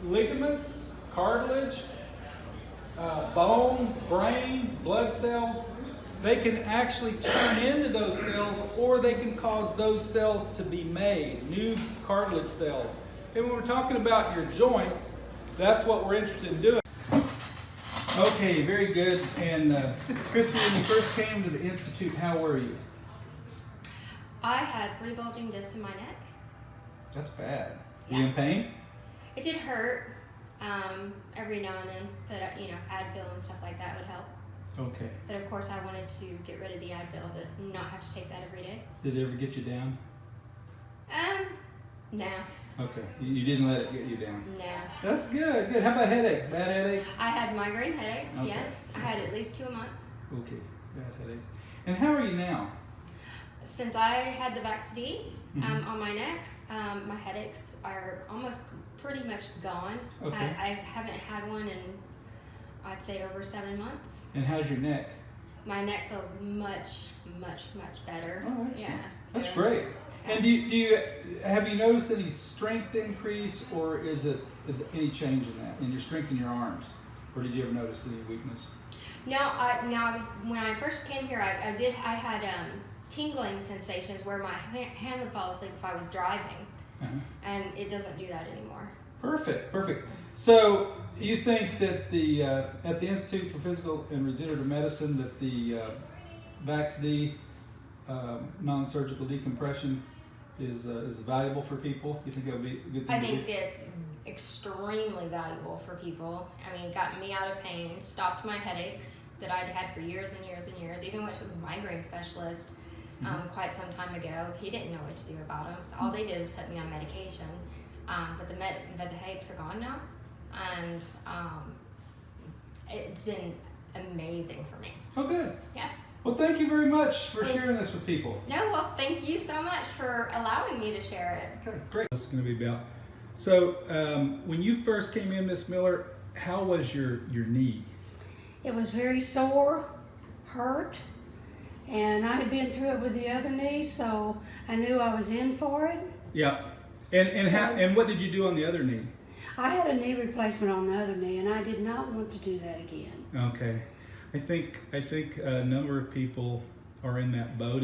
ligaments, cartilage, bone, brain, blood cells. They can actually turn into those cells, or they can cause those cells to be made, new cartilage cells. And when we're talking about your joints, that's what we're interested in doing. Okay, very good. And Christy, when you first came to the Institute, how were you? I had 3 bulging discs in my neck. That's bad. Yeah. Were you in pain? It did hurt every now and then, but Advil and stuff like that would help. Okay. But of course, I wanted to get rid of the Advil, to not have to take that every day. Did it ever get you down? No. Okay. You didn't let it get you down? No. That's good. Good. How about headaches? Bad headaches? I had migraine headaches, Okay. yes. I had at least 2 a month. Okay. Bad headaches. And how are you now? Since I had the DABCI Mhm. on my neck, my headaches are almost pretty much gone. Okay. I haven't had one in, I'd say, over 7 months. And how's your neck? My neck feels much, much, much better. Oh, excellent. Yeah. That's So, great. And have you noticed any strength increase, or is it any change in that, in your strength in your arms? Or did you ever notice any weakness? No, when I first came here, I had tingling sensations where my hand would fall asleep if I was driving. Uh-huh. And it doesn't do that anymore. Perfect, perfect. So you think that at the Institute for Physical and Regenerative Medicine that the DABCI non-surgical decompression is valuable for people? You think it would be a good thing I to think do? it's extremely valuable for people. I mean, it got me out of pain, stopped my headaches that I'd had for years and years and years. Even went to a migraine specialist quite some time ago. He didn't know what to do about them. So all they did was put me on medication. But the headaches are gone now, and it's been amazing for me. Oh, good. Yes. Well, thank you very much for sharing this with people. No, well, thank you so much for allowing me to share it. Okay, great. This is going to be about. So, when you first came in, Miss Miller, how was your knee? It was very sore, hurt, and I had been through it with the other knee, so I knew I was in for it. Yeah. And what did you do on the other knee? I had a knee replacement on the other knee, and I did not want to do that again. Okay. I think a number of people are in that boat.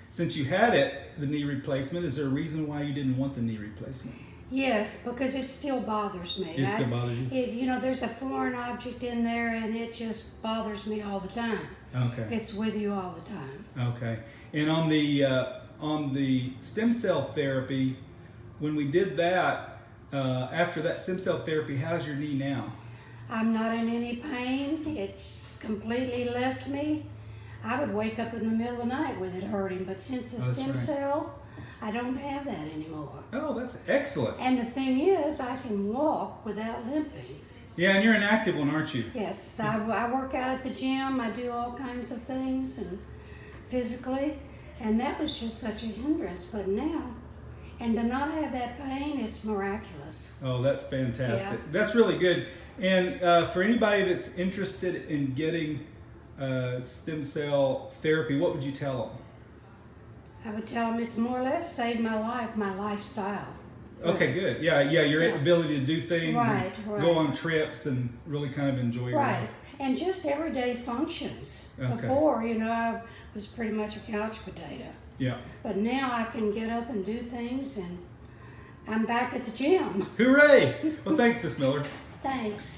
Since you had the knee replacement, is there a reason why you didn't want the knee replacement? Yes, because it still bothers me. It still bothers you? There's a foreign object in there, and it just bothers me all the time. Okay. It's with you all the time. Okay. And on the stem cell therapy, when we did that, after that stem cell therapy, how's your knee now? I'm not in any pain. It's completely left me. I would wake up in the middle of the night with it hurting, but since the stem right. cell, I don't have that anymore. Oh, that's excellent. And the thing is, I can walk without limping. Yeah, and you're an active one, aren't you? Yes, I work out at the gym. I do all kinds of things and physically, and that was just such a hindrance. But now, and to not have that pain is miraculous. Oh, that's fantastic. Yeah. That's really good. And for anybody that's interested in getting stem cell therapy, what would you tell them? I would tell them it's more or less saved my life, my lifestyle. Okay, good. Yeah, your ability to do things, Right, and right. go on trips, and really kind of enjoy your Right, life. and just everyday functions. Okay. Before, I was pretty much a couch potato. Yeah. But now I can get up and do things, and I'm back at the gym. Hooray! Well, thanks, Miss Miller. Thanks.